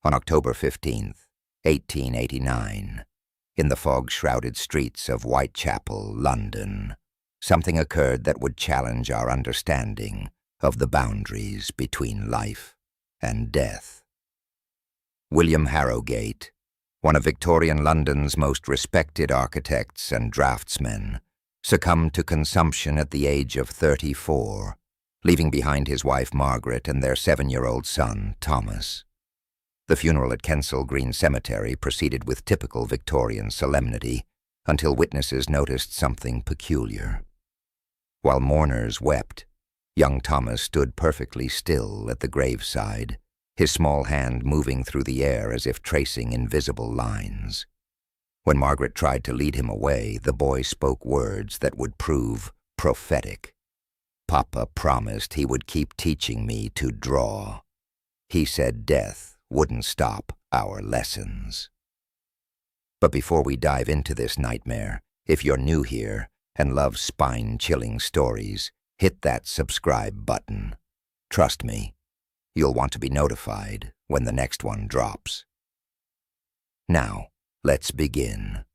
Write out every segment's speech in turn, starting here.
On October 15th, 1889, in the fog-shrouded streets of Whitechapel, London, something occurred that would challenge our understanding of the boundaries between life and death. William Harrowgate, one of Victorian London's most respected architects and draftsmen, succumbed to consumption at the age of 34, leaving behind his wife Margaret and their 7-year-old son, Thomas. The funeral at Kensal Green Cemetery proceeded with typical Victorian solemnity until witnesses noticed something peculiar. While mourners wept, young Thomas stood perfectly still at the graveside, his small hand moving through the air as if tracing invisible lines. When Margaret tried to lead him away, the boy spoke words that would prove prophetic. "Papa promised he would keep teaching me to draw. He said death wouldn't stop our lessons." But before we dive into this nightmare, if you're new here and love spine-chilling stories, hit that subscribe button. Trust me, you'll want to be notified when the next one drops. Now, let's begin.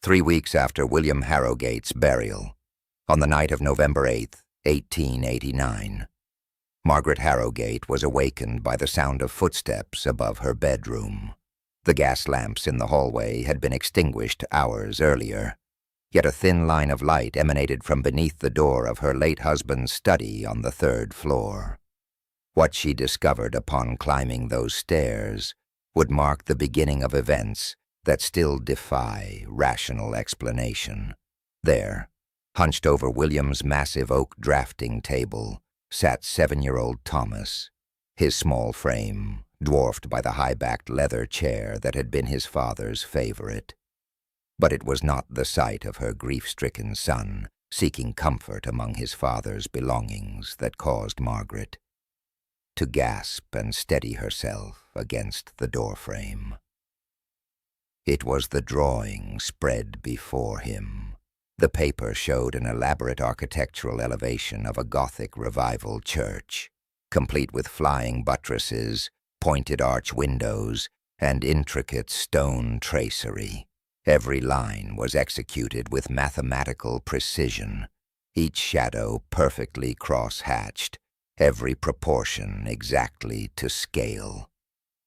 3 weeks after William Harrowgate's burial, on the night of November 8th, 1889, Margaret Harrowgate was awakened by the sound of footsteps above her bedroom. The gas lamps in the hallway had been extinguished hours earlier, yet a thin line of light emanated from beneath the door of her late husband's study on the 3rd floor. What she discovered upon climbing those stairs would mark the beginning of events that still defy rational explanation. There, hunched over William's massive oak drafting table, sat 7-year-old Thomas, his small frame dwarfed by the high-backed leather chair that had been his father's favorite. But it was not the sight of her grief-stricken son seeking comfort among his father's belongings that caused Margaret to gasp and steady herself against the doorframe. It was the drawing spread before him. The paper showed an elaborate architectural elevation of a Gothic Revival church, complete with flying buttresses, pointed arch windows, and intricate stone tracery. Every line was executed with mathematical precision, each shadow perfectly cross-hatched, every proportion exactly to scale.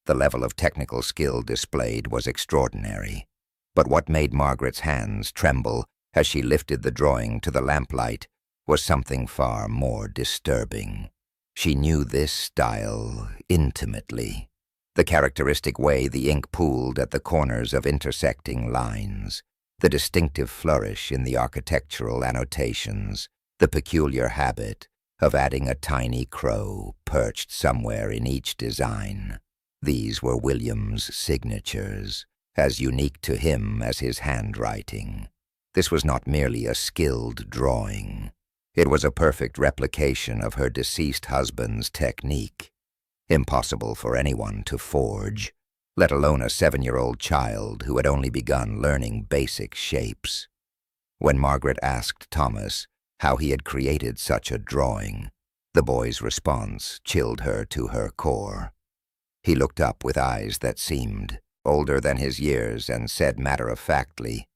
The level of technical skill displayed was extraordinary, but what made Margaret's hands tremble as she lifted the drawing to the lamplight was something far more disturbing. She knew this style intimately. The characteristic way the ink pooled at the corners of intersecting lines, the distinctive flourish in the architectural annotations, the peculiar habit of adding a tiny crow perched somewhere in each design. These were William's signatures, as unique to him as his handwriting. This was not merely a skilled drawing. It was a perfect replication of her deceased husband's technique. Impossible for anyone to forge, let alone a 7-year-old child who had only begun learning basic shapes. When Margaret asked Thomas how he had created such a drawing, the boy's response chilled her to her core. He looked up with eyes that seemed older than his years and said matter-of-factly,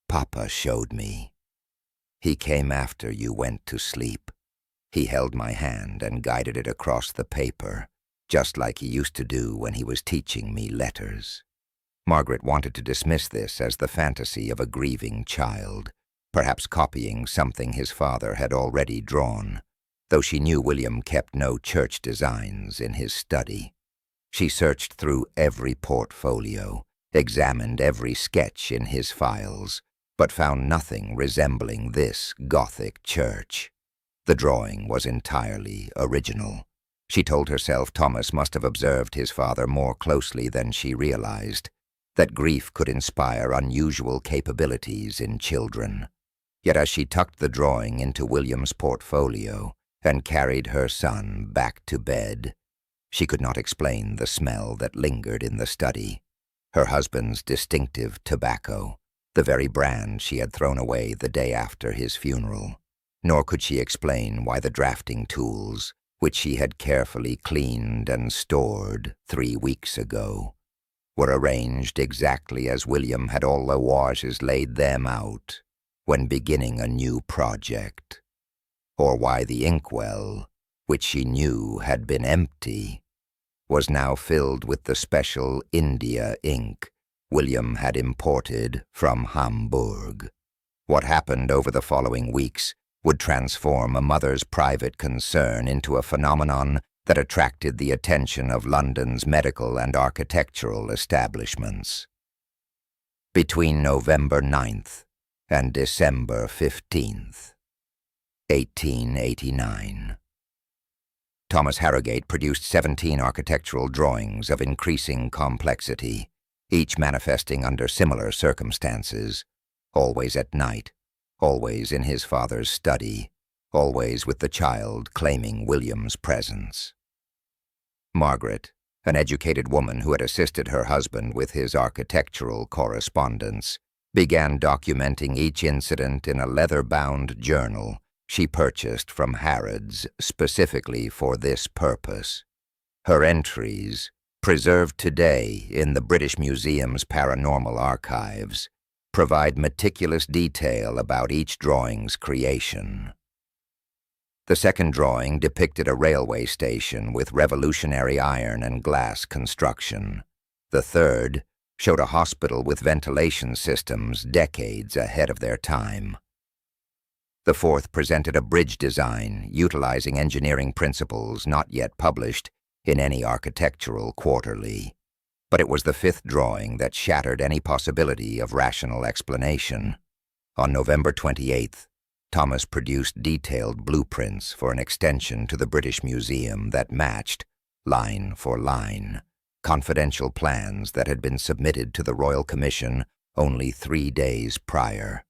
"Papa showed me. He came after you went to sleep. He held my hand and guided it across the paper, just like he used to do when he was teaching me letters." Margaret wanted to dismiss this as the fantasy of a grieving child, perhaps copying something his father had already drawn, though she knew William kept no church designs in his study. She searched through every portfolio, examined every sketch in his files, but found nothing resembling this Gothic church. The drawing was entirely original. She told herself Thomas must have observed his father more closely than she realized, that grief could inspire unusual capabilities in children. Yet as she tucked the drawing into William's portfolio and carried her son back to bed, she could not explain the smell that lingered in the study, her husband's distinctive tobacco, the very brand she had thrown away the day after his funeral. Nor could she explain why the drafting tools, which she had carefully cleaned and stored 3 weeks ago, were arranged exactly as William had all the washes laid them out when beginning a new project, or why the inkwell, which she knew had been empty, was now filled with the special India ink William had imported from Hamburg. What happened over the following weeks would transform a mother's private concern into a phenomenon that attracted the attention of London's medical and architectural establishments. Between November 9th and December 15th, 1889. Thomas Harrowgate produced 17 architectural drawings of increasing complexity, each manifesting under similar circumstances, always at night, always in his father's study, always with the child claiming William's presence. Margaret, an educated woman who had assisted her husband with his architectural correspondence, began documenting each incident in a leather-bound journal she purchased from Harrods specifically for this purpose. Her entries, preserved today in the British Museum's Paranormal Archives, provide meticulous detail about each drawing's creation. The second drawing depicted a railway station with revolutionary iron and glass construction. The third showed a hospital with ventilation systems decades ahead of their time. The fourth presented a bridge design utilizing engineering principles not yet published in any architectural quarterly. But it was the fifth drawing that shattered any possibility of rational explanation. On November 28th, Thomas produced detailed blueprints for an extension to the British Museum that matched, line for line, confidential plans that had been submitted to the Royal Commission only 3 days prior.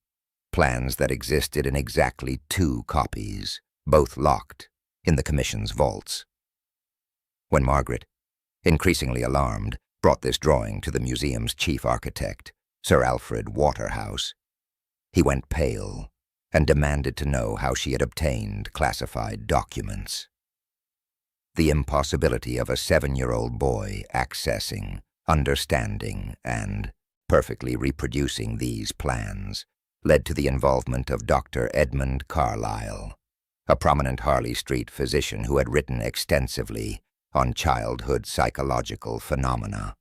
Plans that existed in exactly 2 copies, both locked in the Commission's vaults. When Margaret, increasingly alarmed, brought this drawing to the museum's chief architect, Sir Alfred Waterhouse, he went pale and demanded to know how she had obtained classified documents. The impossibility of a 7-year-old boy accessing, understanding, and perfectly reproducing these plans led to the involvement of Dr. Edmund Carlyle, a prominent Harley Street physician who had written extensively on childhood psychological phenomena.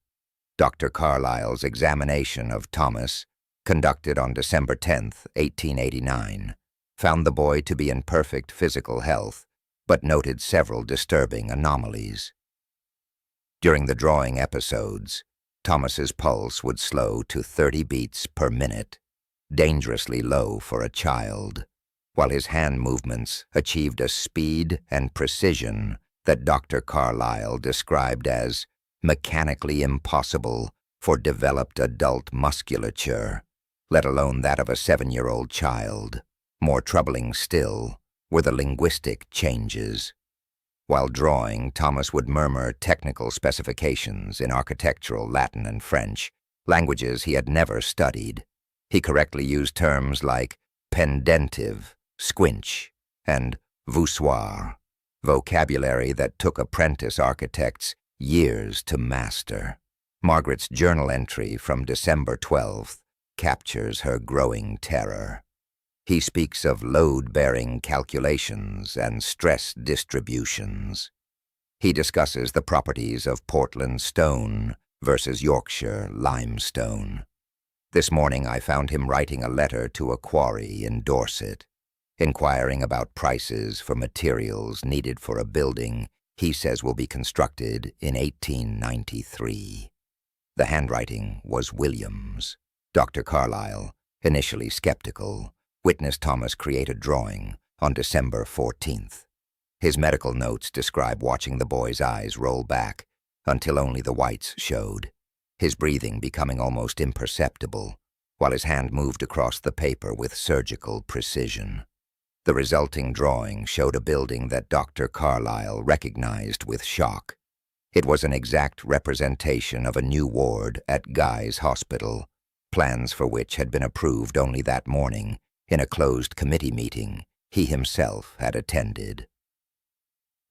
Dr. Carlyle's examination of Thomas, conducted on December 10, 1889, found the boy to be in perfect physical health, but noted several disturbing anomalies. During the drawing episodes, Thomas's pulse would slow to 30 beats per minute, dangerously low for a child, while his hand movements achieved a speed and precision that Dr. Carlyle described as mechanically impossible for developed adult musculature, let alone that of a 7-year-old child. More troubling still were the linguistic changes. While drawing, Thomas would murmur technical specifications in architectural Latin and French, languages he had never studied. He correctly used terms like pendentive, squinch, and voussoir, vocabulary that took apprentice architects years to master. Margaret's journal entry from December 12th captures her growing terror. He speaks of load-bearing calculations and stress distributions. He discusses the properties of Portland stone versus Yorkshire limestone. This morning I found him writing a letter to a quarry in Dorset, inquiring about prices for materials needed for a building he says will be constructed in 1893. The handwriting was William's. Dr. Carlyle, initially skeptical, witnessed Thomas create a drawing on December 14th. His medical notes describe watching the boy's eyes roll back until only the whites showed, his breathing becoming almost imperceptible, while his hand moved across the paper with surgical precision. The resulting drawing showed a building that Dr. Carlyle recognized with shock. It was an exact representation of a new ward at Guy's Hospital, plans for which had been approved only that morning in a closed committee meeting he himself had attended.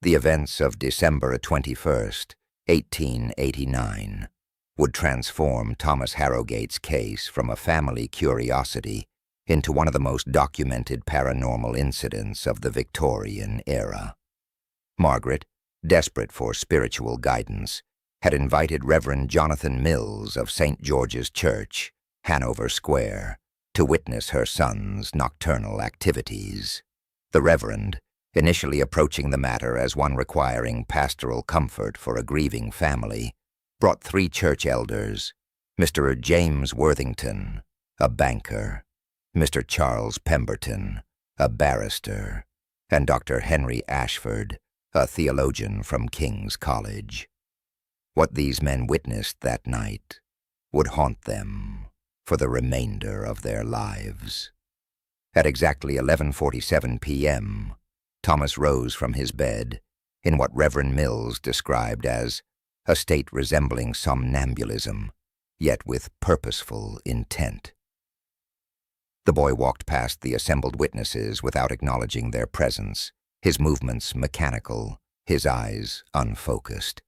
The events of December 21st, 1889, would transform Thomas Harrowgate's case from a family curiosity into one of the most documented paranormal incidents of the Victorian era. Margaret, desperate for spiritual guidance, had invited Reverend Jonathan Mills of St. George's Church, Hanover Square, to witness her son's nocturnal activities. The Reverend, initially approaching the matter as one requiring pastoral comfort for a grieving family, brought 3 church elders, Mr. James Worthington, a banker, Mr. Charles Pemberton, a barrister, and Dr. Henry Ashford, a theologian from King's College. What these men witnessed that night would haunt them for the remainder of their lives. At exactly 11:47 p.m., Thomas rose from his bed in what Reverend Mills described as a state resembling somnambulism, yet with purposeful intent. The boy walked past the assembled witnesses without acknowledging their presence, his movements mechanical, his eyes unfocused.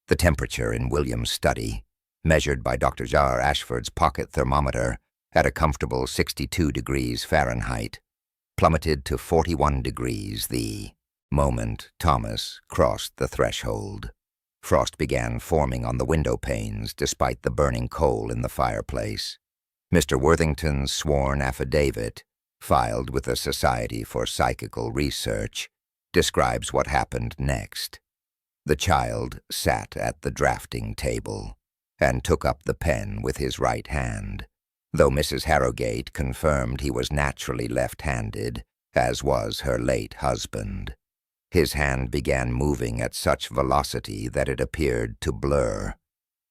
The temperature in William's study, measured by Dr. Jar Ashford's pocket thermometer at a comfortable 62 degrees Fahrenheit, plummeted to 41 degrees the moment Thomas crossed the threshold. Frost began forming on the window panes despite the burning coal in the fireplace. Mr. Worthington's sworn affidavit, filed with the Society for Psychical Research, describes what happened next. The child sat at the drafting table and took up the pen with his right hand, though Mrs. Harrowgate confirmed he was naturally left-handed, as was her late husband. His hand began moving at such velocity that it appeared to blur.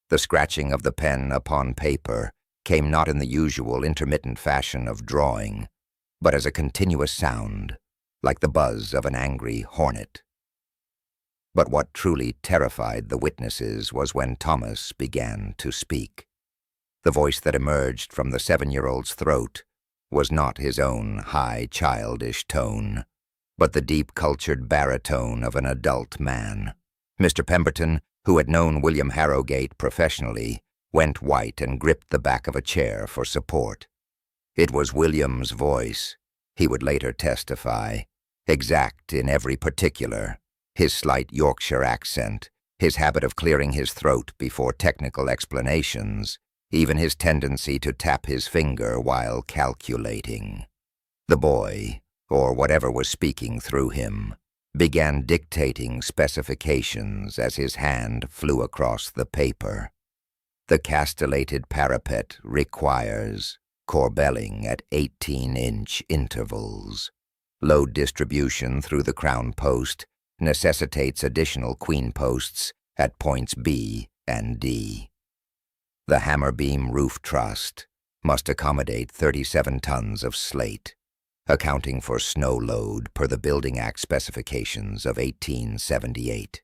The scratching of the pen upon paper came not in the usual intermittent fashion of drawing, but as a continuous sound, like the buzz of an angry hornet. But what truly terrified the witnesses was when Thomas began to speak. The voice that emerged from the 7-year-old's throat was not his own high, childish tone, but the deep, cultured baritone of an adult man. Mr. Pemberton, who had known William Harrowgate professionally, went white and gripped the back of a chair for support. It was William's voice, he would later testify, exact in every particular, his slight Yorkshire accent, his habit of clearing his throat before technical explanations, even his tendency to tap his finger while calculating. The boy, or whatever was speaking through him, began dictating specifications as his hand flew across the paper. The castellated parapet requires corbelling at 18-inch intervals. Load distribution through the crown post necessitates additional queen posts at points B and D. The hammer beam roof truss must accommodate 37 tons of slate, accounting for snow load per the Building Act specifications of 1878.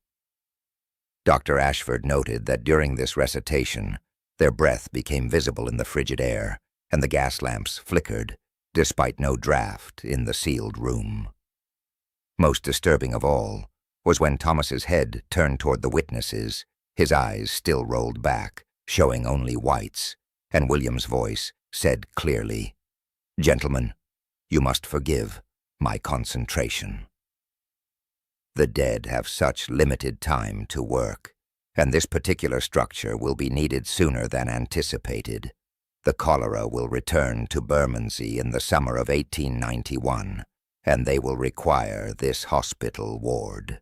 Dr. Ashford noted that during this recitation, their breath became visible in the frigid air, and the gas lamps flickered, despite no draft in the sealed room. Most disturbing of all was when Thomas's head turned toward the witnesses, his eyes still rolled back, showing only whites, and William's voice said clearly, "Gentlemen, you must forgive my concentration. The dead have such limited time to work, and this particular structure will be needed sooner than anticipated. The cholera will return to Bermondsey in the summer of 1891, and they will require this hospital ward."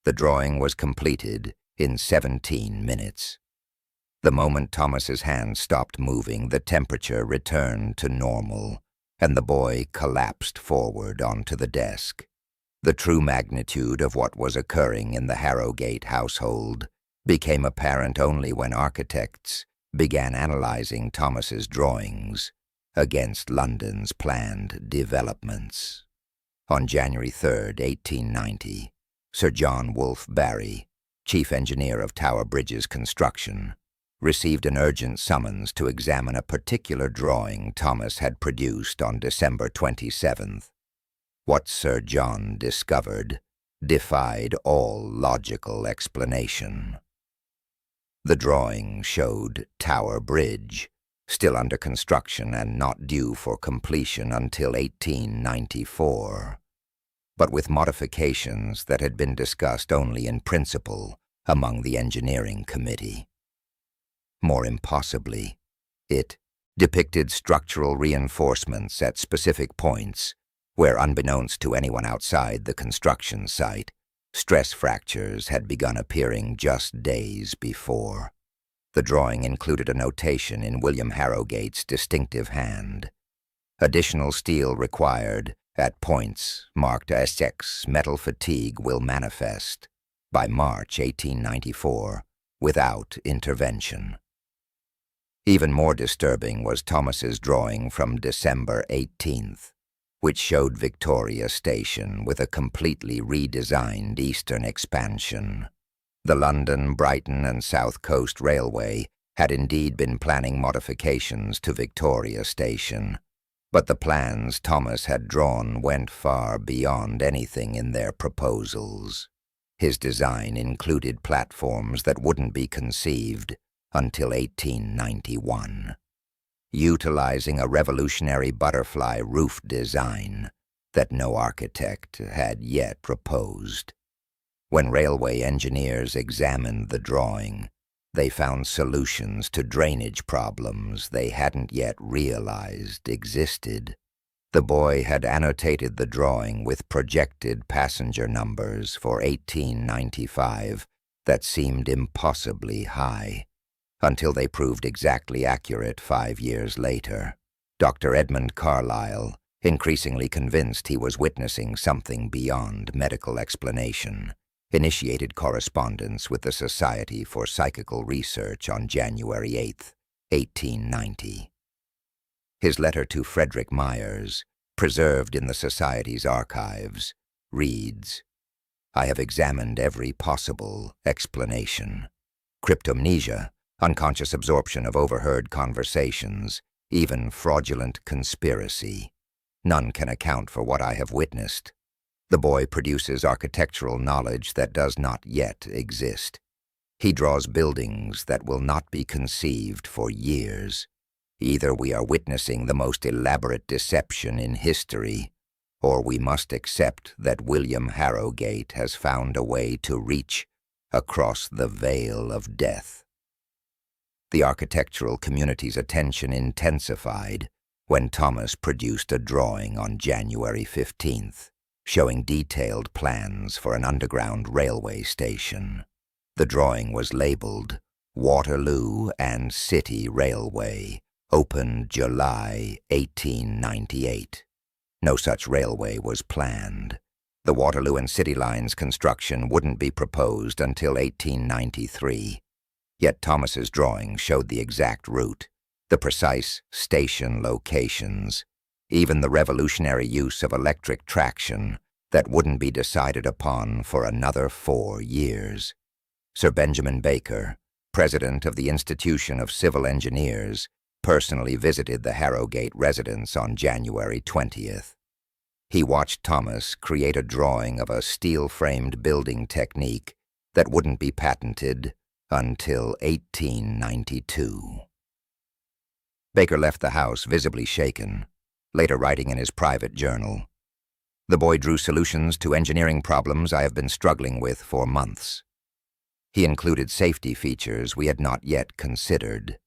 The drawing was completed in 17 minutes. The moment Thomas's hand stopped moving, the temperature returned to normal, and the boy collapsed forward onto the desk. The true magnitude of what was occurring in the Harrowgate household became apparent only when architects began analyzing Thomas's drawings against London's planned developments. On January 3, 1890, Sir John Wolfe Barry, chief engineer of Tower Bridge's construction, received an urgent summons to examine a particular drawing Thomas had produced on December 27th. What Sir John discovered defied all logical explanation. The drawing showed Tower Bridge, still under construction and not due for completion until 1894, but with modifications that had been discussed only in principle among the engineering committee. More impossibly, it depicted structural reinforcements at specific points where, unbeknownst to anyone outside the construction site, stress fractures had begun appearing just days before. The drawing included a notation in William Harrowgate's distinctive hand. Additional steel required at points marked as X. Metal fatigue will manifest by March 1894 without intervention. Even more disturbing was Thomas's drawing from December 18th, which showed Victoria Station with a completely redesigned eastern expansion. The London, Brighton, and South Coast Railway had indeed been planning modifications to Victoria Station, but the plans Thomas had drawn went far beyond anything in their proposals. His design included platforms that wouldn't be conceived until 1891, utilizing a revolutionary butterfly roof design that no architect had yet proposed. When railway engineers examined the drawing, they found solutions to drainage problems they hadn't yet realized existed. The boy had annotated the drawing with projected passenger numbers for 1895 that seemed impossibly high, until they proved exactly accurate 5 years later. Dr. Edmund Carlyle, increasingly convinced he was witnessing something beyond medical explanation, initiated correspondence with the Society for Psychical Research on January 8, 1890. His letter to Frederick Myers, preserved in the Society's archives, reads, "I have examined every possible explanation. Cryptomnesia, unconscious absorption of overheard conversations, even fraudulent conspiracy. None can account for what I have witnessed. The boy produces architectural knowledge that does not yet exist. He draws buildings that will not be conceived for years. Either we are witnessing the most elaborate deception in history, or we must accept that William Harrowgate has found a way to reach across the veil of death." The architectural community's attention intensified when Thomas produced a drawing on January 15th, showing detailed plans for an underground railway station. The drawing was labeled Waterloo and City Railway, opened July 1898. No such railway was planned. The Waterloo and City Line's construction wouldn't be proposed until 1893. Yet Thomas's drawing showed the exact route, the precise station locations, even the revolutionary use of electric traction that wouldn't be decided upon for another 4 years. Sir Benjamin Baker, president of the Institution of Civil Engineers, personally visited the Harrowgate residence on January 20th. He watched Thomas create a drawing of a steel-framed building technique that wouldn't be patented until 1892. Baker left the house visibly shaken, later writing in his private journal, "The boy drew solutions to engineering problems I have been struggling with for months. He included safety features we had not yet considered.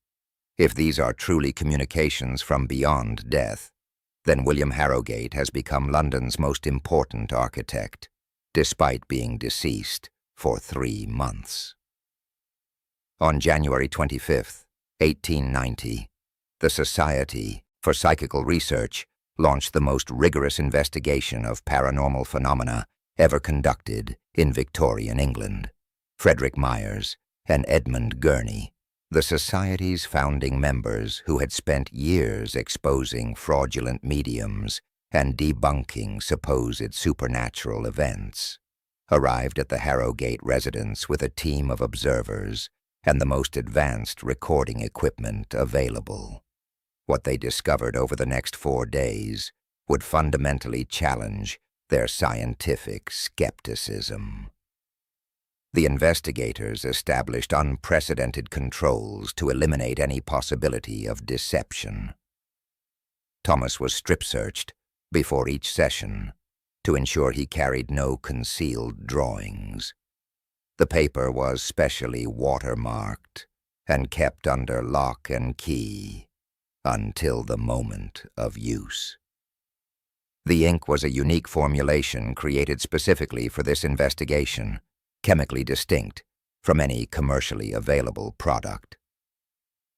If these are truly communications from beyond death, then William Harrowgate has become London's most important architect, despite being deceased for 3 months." On January 25, 1890, the Society for Psychical Research launched the most rigorous investigation of paranormal phenomena ever conducted in Victorian England. Frederick Myers and Edmund Gurney, the Society's founding members who had spent years exposing fraudulent mediums and debunking supposed supernatural events, arrived at the Harrowgate residence with a team of observers and the most advanced recording equipment available. What they discovered over the next 4 days would fundamentally challenge their scientific skepticism. The investigators established unprecedented controls to eliminate any possibility of deception. Thomas was strip-searched before each session to ensure he carried no concealed drawings. The paper was specially watermarked and kept under lock and key until the moment of use. The ink was a unique formulation created specifically for this investigation, chemically distinct from any commercially available product.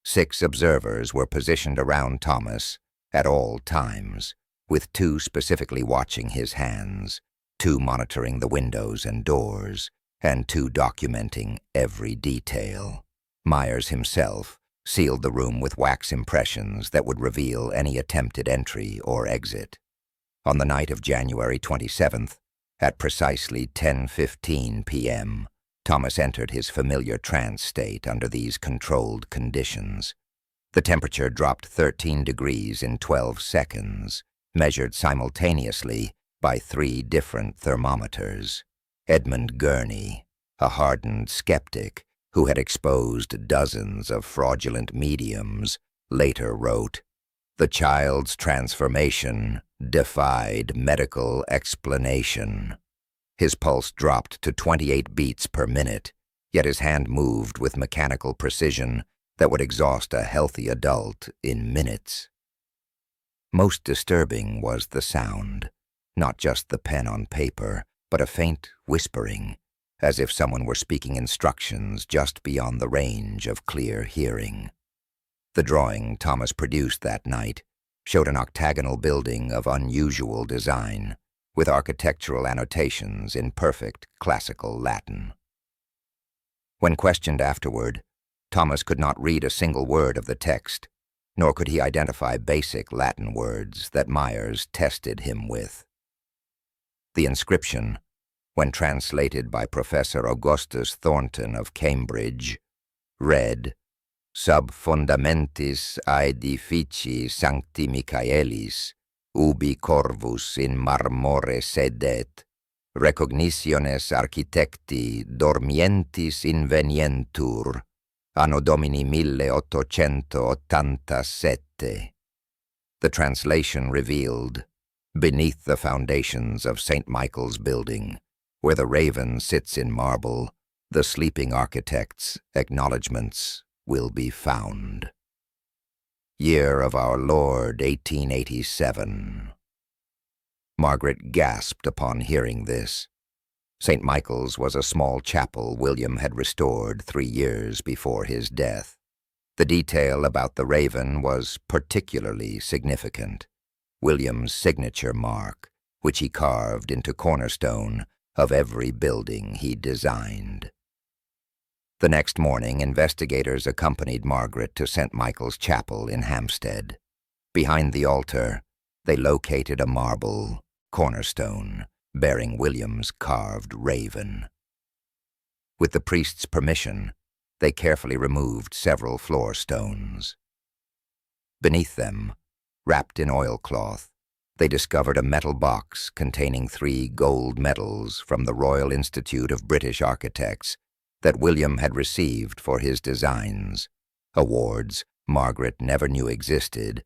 6 observers were positioned around Thomas at all times, with 2 specifically watching his hands, 2 monitoring the windows and doors, and 2 documenting every detail. Myers himself sealed the room with wax impressions that would reveal any attempted entry or exit. On the night of January 27th, at precisely 10:15 p.m., Thomas entered his familiar trance state under these controlled conditions. The temperature dropped 13 degrees in 12 seconds, measured simultaneously by 3 different thermometers. Edmund Gurney, a hardened skeptic who had exposed dozens of fraudulent mediums, later wrote, "The child's transformation defied medical explanation." His pulse dropped to 28 beats per minute, yet his hand moved with mechanical precision that would exhaust a healthy adult in minutes. Most disturbing was the sound, not just the pen on paper, but a faint whispering, as if someone were speaking instructions just beyond the range of clear hearing. The drawing Thomas produced that night showed an octagonal building of unusual design, with architectural annotations in perfect classical Latin. When questioned afterward, Thomas could not read a single word of the text, nor could he identify basic Latin words that Myers tested him with. The inscription, when translated by Professor Augustus Thornton of Cambridge, read, "Sub fundamentis aedifici sancti Michaelis, ubi corvus in marmore sedet, recognitiones architecti dormientis invenientur, anno domini 1887. The translation revealed, beneath the foundations of St. Michael's Building, where the raven sits in marble, the sleeping architect's acknowledgments will be found. Year of our Lord 1887. Margaret gasped upon hearing this. St. Michael's was a small chapel William had restored 3 years before his death. The detail about the raven was particularly significant, William's signature mark, which he carved into cornerstone of every building he designed. The next morning, investigators accompanied Margaret to St. Michael's Chapel in Hampstead. Behind the altar, they located a marble cornerstone bearing William's carved raven. With the priest's permission, they carefully removed several floor stones. Beneath them, wrapped in oilcloth, they discovered a metal box containing 3 gold medals from the Royal Institute of British Architects that William had received for his designs, awards Margaret never knew existed,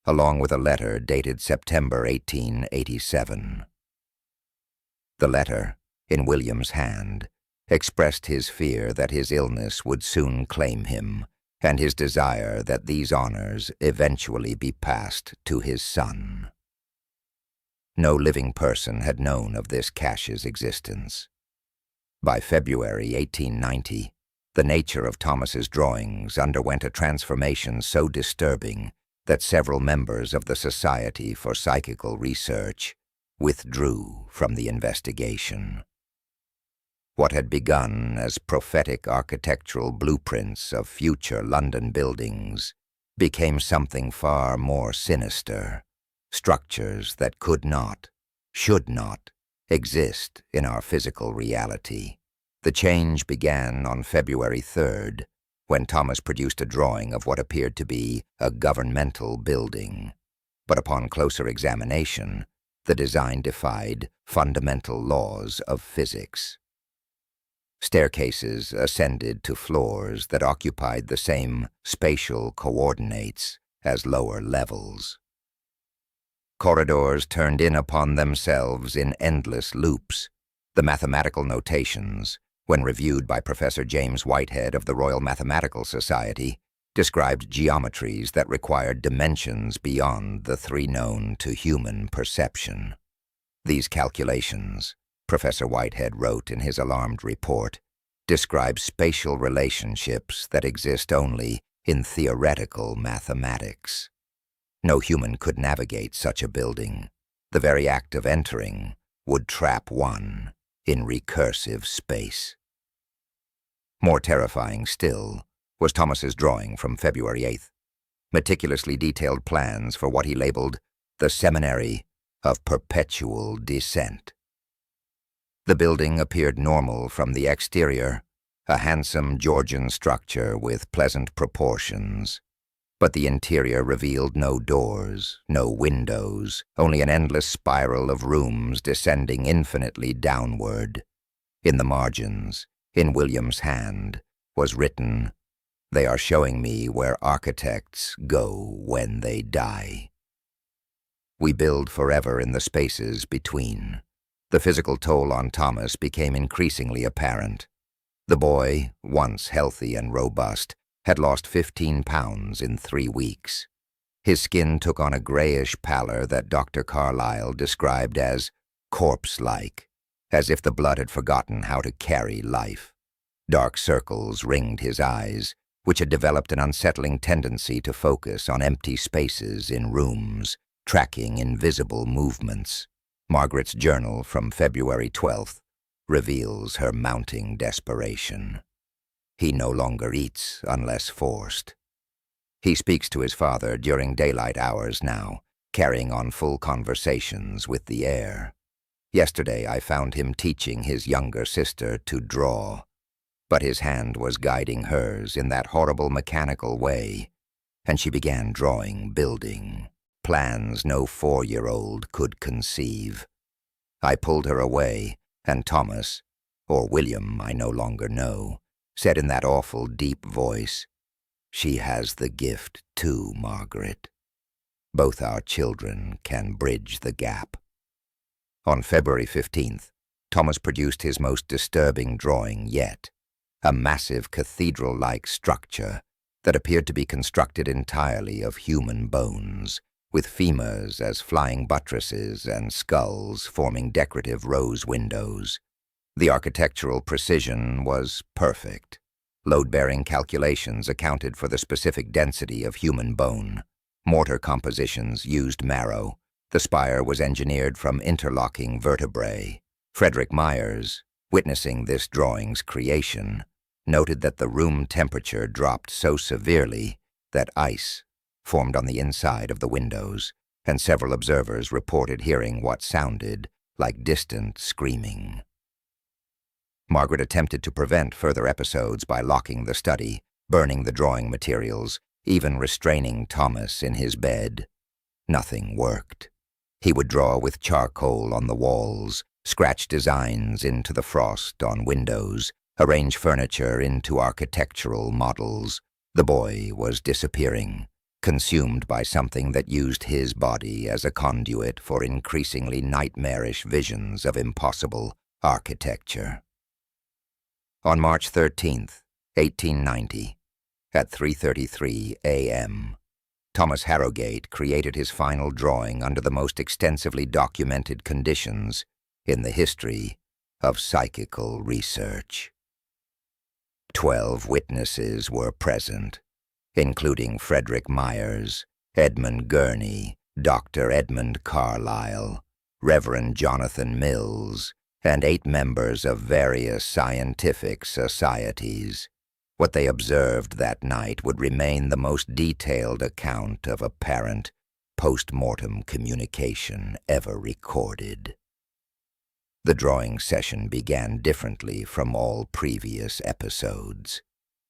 along with a letter dated September 1887. The letter, in William's hand, expressed his fear that his illness would soon claim him, and his desire that these honors eventually be passed to his son. No living person had known of this cache's existence. By February 1890, the nature of Thomas's drawings underwent a transformation so disturbing that several members of the Society for Psychical Research withdrew from the investigation. What had begun as prophetic architectural blueprints of future London buildings became something far more sinister, structures that could not, should not, exist in our physical reality. The change began on February 3rd, when Thomas produced a drawing of what appeared to be a governmental building. But upon closer examination, The design defied fundamental laws of physics. Staircases ascended to floors that occupied the same spatial coordinates as lower levels. Corridors turned in upon themselves in endless loops. The mathematical notations, when reviewed by Professor James Whitehead of the Royal Mathematical Society, described geometries that required dimensions beyond the three known to human perception. These calculations, Professor Whitehead wrote in his alarmed report, describe spatial relationships that exist only in theoretical mathematics. No human could navigate such a building. The very act of entering would trap one in recursive space. More terrifying still was Thomas's drawing from February 8th, meticulously detailed plans for what he labeled the Seminary of Perpetual Descent. The building appeared normal from the exterior, a handsome Georgian structure with pleasant proportions. But the interior revealed no doors, no windows, only an endless spiral of rooms descending infinitely downward. In the margins, in William's hand, was written, "They are showing me where architects go when they die." We build forever in the spaces between. The physical toll on Thomas became increasingly apparent. The boy, once healthy and robust, had lost 15 pounds in 3 weeks. His skin took on a grayish pallor that Dr. Carlyle described as corpse-like, as if the blood had forgotten how to carry life. Dark circles ringed his eyes, which had developed an unsettling tendency to focus on empty spaces in rooms, tracking invisible movements. Margaret's journal from February 12th reveals her mounting desperation. He no longer eats unless forced. He speaks to his father during daylight hours now, carrying on full conversations with the air. Yesterday I found him teaching his younger sister to draw, but his hand was guiding hers in that horrible mechanical way, and she began drawing building, plans no 4-year-old could conceive. I pulled her away, and Thomas, or William, I no longer know, said in that awful deep voice, "She has the gift too, Margaret. Both our children can bridge the gap." On February 15th, Thomas produced his most disturbing drawing yet, a massive cathedral-like structure that appeared to be constructed entirely of human bones, with femurs as flying buttresses and skulls forming decorative rose windows. The architectural precision was perfect. Load-bearing calculations accounted for the specific density of human bone. Mortar compositions used marrow. The spire was engineered from interlocking vertebrae. Frederick Myers, witnessing this drawing's creation, noted that the room temperature dropped so severely that ice formed on the inside of the windows, and several observers reported hearing what sounded like distant screaming. Margaret attempted to prevent further episodes by locking the study, burning the drawing materials, even restraining Thomas in his bed. Nothing worked. He would draw with charcoal on the walls, scratch designs into the frost on windows, arrange furniture into architectural models. The boy was disappearing, consumed by something that used his body as a conduit for increasingly nightmarish visions of impossible architecture. On March 13th, 1890, at 3:33 a.m., Thomas Harrowgate created his final drawing under the most extensively documented conditions in the history of psychical research. 12 witnesses were present, including Frederick Myers, Edmund Gurney, Dr. Edmund Carlyle, Reverend Jonathan Mills, and 8 members of various scientific societies. What they observed that night would remain the most detailed account of apparent post-mortem communication ever recorded. The drawing session began differently from all previous episodes.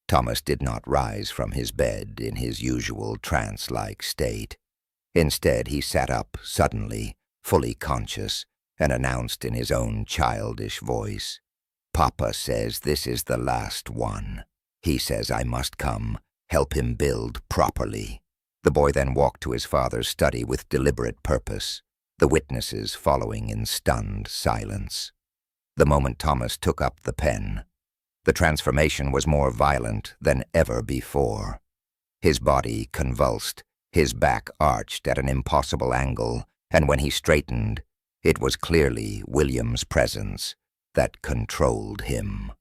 Thomas did not rise from his bed in his usual trance-like state. Instead, he sat up suddenly, fully conscious, and announced in his own childish voice, "Papa says this is the last one. He says I must come, help him build properly." The boy then walked to his father's study with deliberate purpose, the witnesses following in stunned silence. The moment Thomas took up the pen, the transformation was more violent than ever before. His body convulsed, his back arched at an impossible angle, and when he straightened, it was clearly William's presence that controlled him.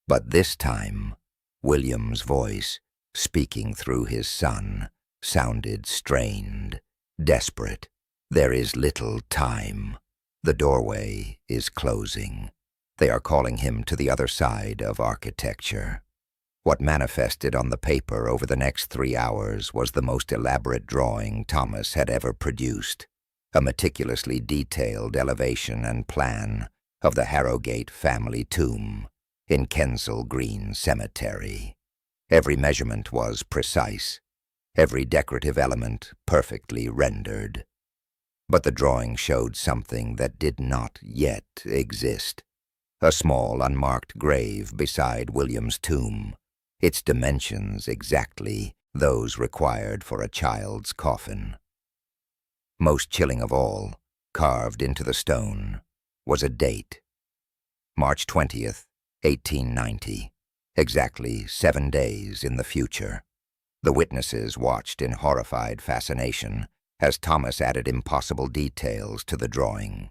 But this time, William's voice, speaking through his son, sounded strained, desperate. "There is little time. The doorway is closing. They are calling him to the other side of architecture." What manifested on the paper over the next 3 hours was the most elaborate drawing Thomas had ever produced, a meticulously detailed elevation and plan of the Harrowgate family tomb in Kensal Green Cemetery. Every measurement was precise, every decorative element perfectly rendered. But the drawing showed something that did not yet exist. A small, unmarked grave beside William's tomb, its dimensions exactly those required for a child's coffin. Most chilling of all, carved into the stone, was a date. March 20th, 1890, exactly 7 days in the future. The witnesses watched in horrified fascination as Thomas added impossible details to the drawing.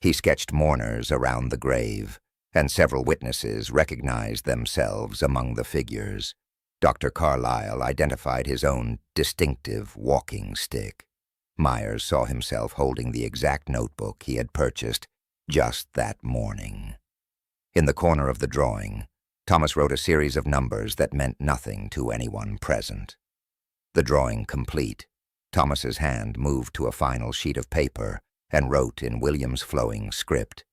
He sketched mourners around the grave, and several witnesses recognized themselves among the figures. Dr. Carlyle identified his own distinctive walking stick. Myers saw himself holding the exact notebook he had purchased just that morning. In the corner of the drawing, Thomas wrote a series of numbers that meant nothing to anyone present. The drawing complete, Thomas's hand moved to a final sheet of paper and wrote in William's flowing script,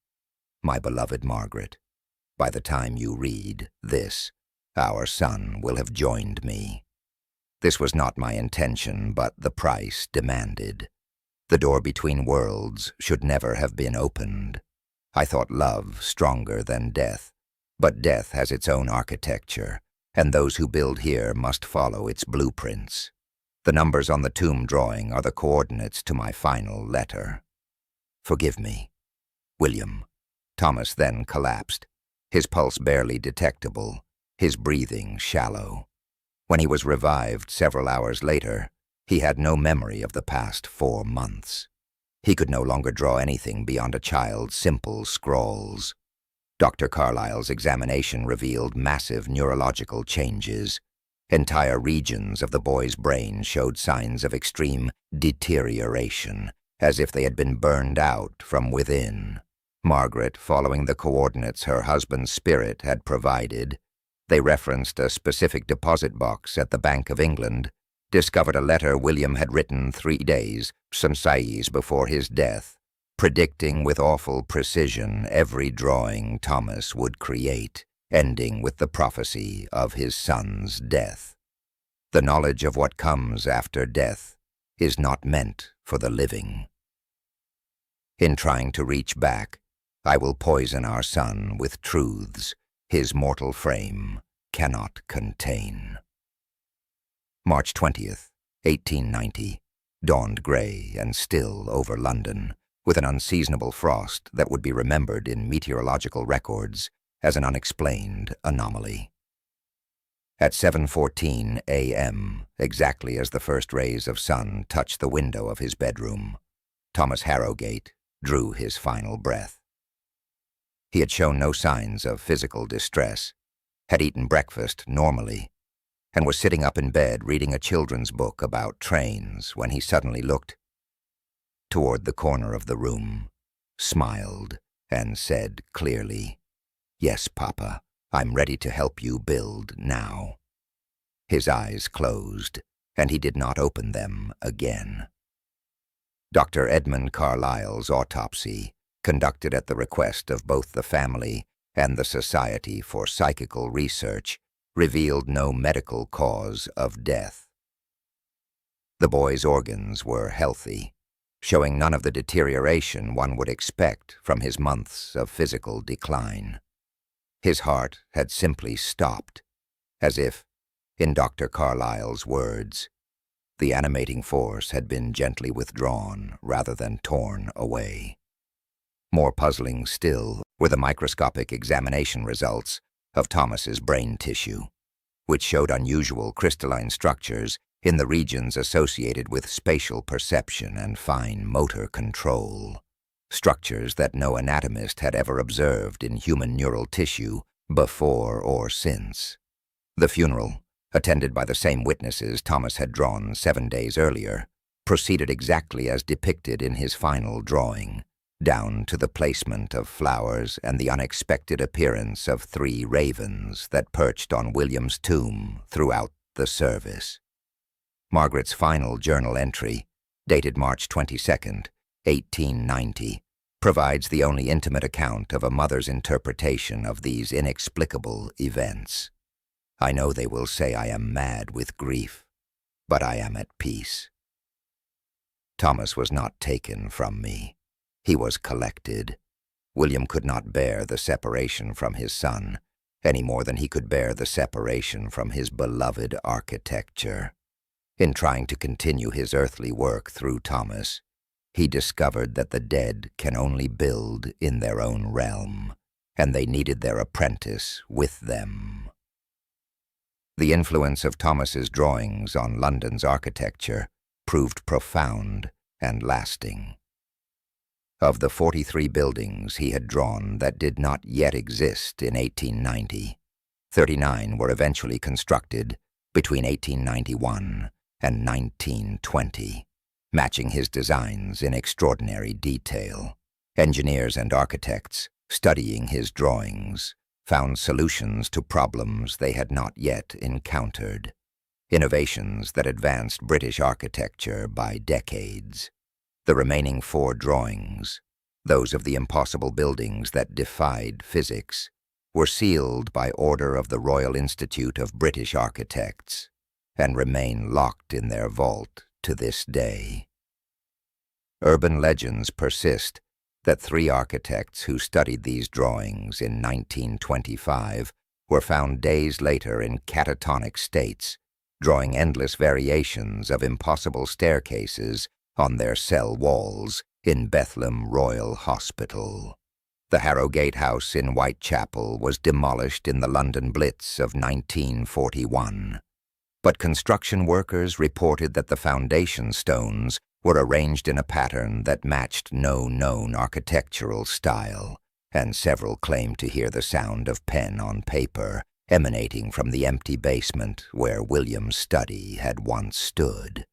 "My beloved Margaret, by the time you read this, our son will have joined me. This was not my intention, but the price demanded. The door between worlds should never have been opened. I thought love stronger than death, but death has its own architecture, and those who build here must follow its blueprints. The numbers on the tomb drawing are the coordinates to my final letter. Forgive me. William." Thomas then collapsed, his pulse barely detectable, his breathing shallow. When he was revived several hours later, he had no memory of the past 4 months. He could no longer draw anything beyond a child's simple scrawls. Dr. Carlyle's examination revealed massive neurological changes. Entire regions of the boy's brain showed signs of extreme deterioration, as if they had been burned out from within. Margaret, following the coordinates her husband's spirit had provided, they referenced a specific deposit box at the Bank of England, discovered a letter William had written 3 days, some days before his death, predicting with awful precision every drawing Thomas would create, ending with the prophecy of his son's death. The knowledge of what comes after death is not meant for the living. In trying to reach back, I will poison our son with truths his mortal frame cannot contain. March 20th, 1890, dawned gray and still over London, with an unseasonable frost that would be remembered in meteorological records as an unexplained anomaly. At 7:14 a.m., exactly as the first rays of sun touched the window of his bedroom, Thomas Harrowgate drew his final breath. He had shown no signs of physical distress, had eaten breakfast normally, and was sitting up in bed reading a children's book about trains when he suddenly looked toward the corner of the room, smiled, and said clearly, "Yes, Papa, I'm ready to help you build now." His eyes closed, and he did not open them again. Dr. Edmund Carlyle's autopsy, conducted at the request of both the family and the Society for Psychical Research, revealed no medical cause of death. The boy's organs were healthy, showing none of the deterioration one would expect from his months of physical decline. His heart had simply stopped, as if, in Dr. Carlyle's words, the animating force had been gently withdrawn rather than torn away. More puzzling still were the microscopic examination results of Thomas's brain tissue, which showed unusual crystalline structures in the regions associated with spatial perception and fine motor control, structures that no anatomist had ever observed in human neural tissue before or since. The funeral, attended by the same witnesses Thomas had drawn 7 days earlier, proceeded exactly as depicted in his final drawing, down to the placement of flowers and the unexpected appearance of 3 ravens that perched on William's tomb throughout the service. Margaret's final journal entry, dated March 22nd, 1890, provides the only intimate account of a mother's interpretation of these inexplicable events. I know they will say I am mad with grief, but I am at peace. Thomas was not taken from me. He was collected. William could not bear the separation from his son, any more than he could bear the separation from his beloved architecture. In trying to continue his earthly work through Thomas, he discovered that the dead can only build in their own realm, and they needed their apprentice with them. The influence of Thomas's drawings on London's architecture proved profound and lasting. Of the 43 buildings he had drawn that did not yet exist in 1890, 39 were eventually constructed between 1891 and 1920, matching his designs in extraordinary detail. Engineers and architects, studying his drawings, found solutions to problems they had not yet encountered, innovations that advanced British architecture by decades. The remaining 4 drawings, those of the impossible buildings that defied physics, were sealed by order of the Royal Institute of British Architects and remain locked in their vault to this day. Urban legends persist that 3 architects who studied these drawings in 1925 were found days later in catatonic states, drawing endless variations of impossible staircases on their cell walls in Bethlehem Royal Hospital. The Harrowgate house in Whitechapel was demolished in the London Blitz of 1941, but construction workers reported that the foundation stones were arranged in a pattern that matched no known architectural style, and several claimed to hear the sound of pen on paper emanating from the empty basement where William's study had once stood.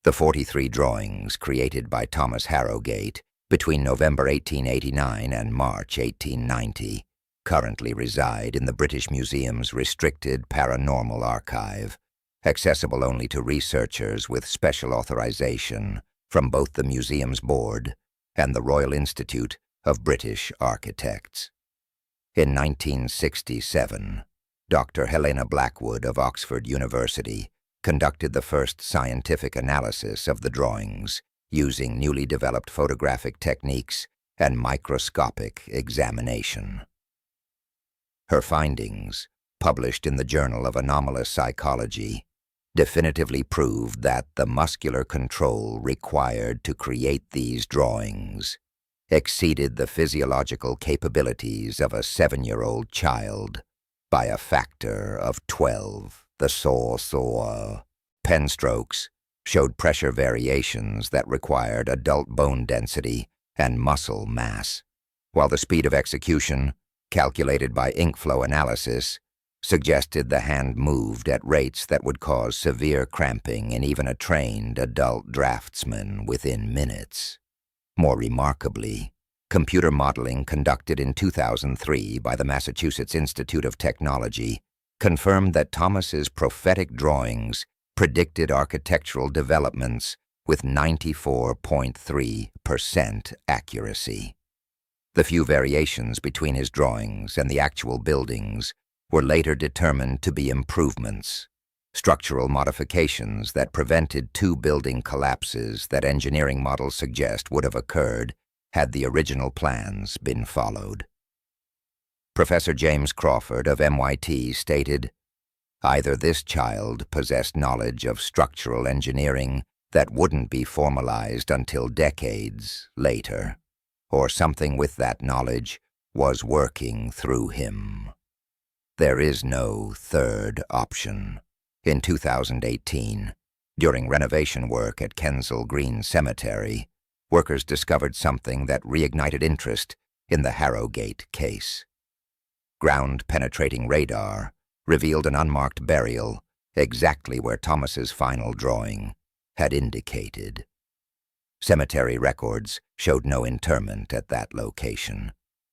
The 43 drawings created by Thomas Harrowgate between November 1889 and March 1890 currently reside in the British Museum's restricted paranormal archive, accessible only to researchers with special authorization from both the museum's board and the Royal Institute of British Architects. In 1967, Dr. Helena Blackwood of Oxford University conducted the first scientific analysis of the drawings using newly developed photographic techniques and microscopic examination. Her findings, published in the Journal of Anomalous Psychology, definitively proved that the muscular control required to create these drawings exceeded the physiological capabilities of a 7-year-old child by a factor of 12. The pen strokes showed pressure variations that required adult bone density and muscle mass, while the speed of execution, calculated by ink flow analysis, suggested the hand moved at rates that would cause severe cramping in even a trained adult draftsman within minutes. More remarkably, computer modeling conducted in 2003 by the Massachusetts Institute of Technology confirmed that Thomas's prophetic drawings predicted architectural developments with 94.3% accuracy. The few variations between his drawings and the actual buildings were later determined to be improvements, structural modifications that prevented two building collapses that engineering models suggest would have occurred had the original plans been followed. Professor James Crawford of MIT stated, "Either this child possessed knowledge of structural engineering that wouldn't be formalized until decades later, or something with that knowledge was working through him. There is no third option." In 2018, during renovation work at Kensal Green Cemetery, workers discovered something that reignited interest in the Harrowgate case. Ground-penetrating radar revealed an unmarked burial exactly where Thomas's final drawing had indicated. Cemetery records showed no interment at that location,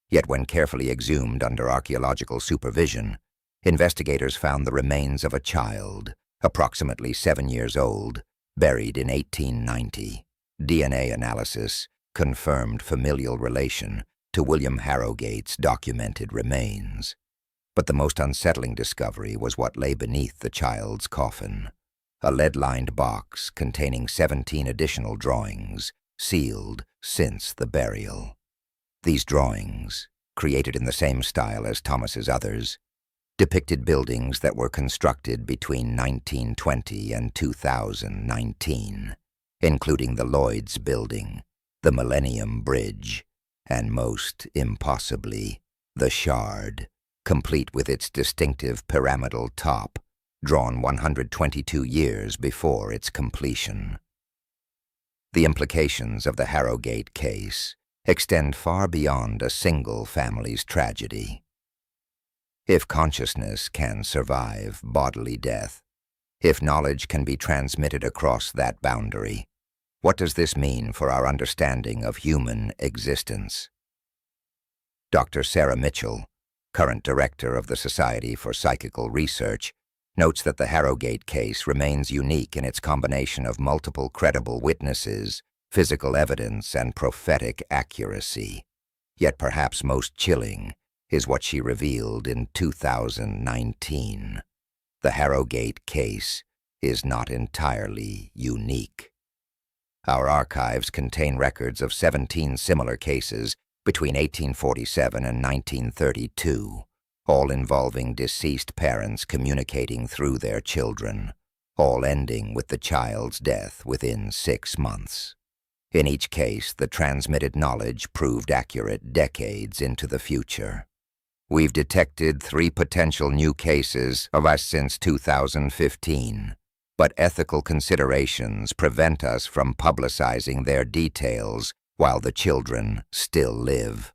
yet when carefully exhumed under archaeological supervision, investigators found the remains of a child, approximately 7 years old, buried in 1890. DNA analysis confirmed familial relation to William Harrowgate's documented remains. But the most unsettling discovery was what lay beneath the child's coffin, a lead-lined box containing 17 additional drawings, sealed since the burial. These drawings, created in the same style as Thomas's others, depicted buildings that were constructed between 1920 and 2019, including the Lloyd's Building, the Millennium Bridge, and most impossibly, the Shard, complete with its distinctive pyramidal top, drawn 122 years before its completion. The implications of the Harrowgate case extend far beyond a single family's tragedy. If consciousness can survive bodily death, if knowledge can be transmitted across that boundary, what does this mean for our understanding of human existence? Dr. Sarah Mitchell, current director of the Society for Psychical Research, notes that the Harrowgate case remains unique in its combination of multiple credible witnesses, physical evidence, and prophetic accuracy. Yet perhaps most chilling is what she revealed in 2019. The Harrowgate case is not entirely unique. Our archives contain records of 17 similar cases between 1847 and 1932, all involving deceased parents communicating through their children, all ending with the child's death within 6 months. In each case, the transmitted knowledge proved accurate decades into the future. We've detected 3 potential new cases of us since 2015, but ethical considerations prevent us from publicizing their details while the children still live.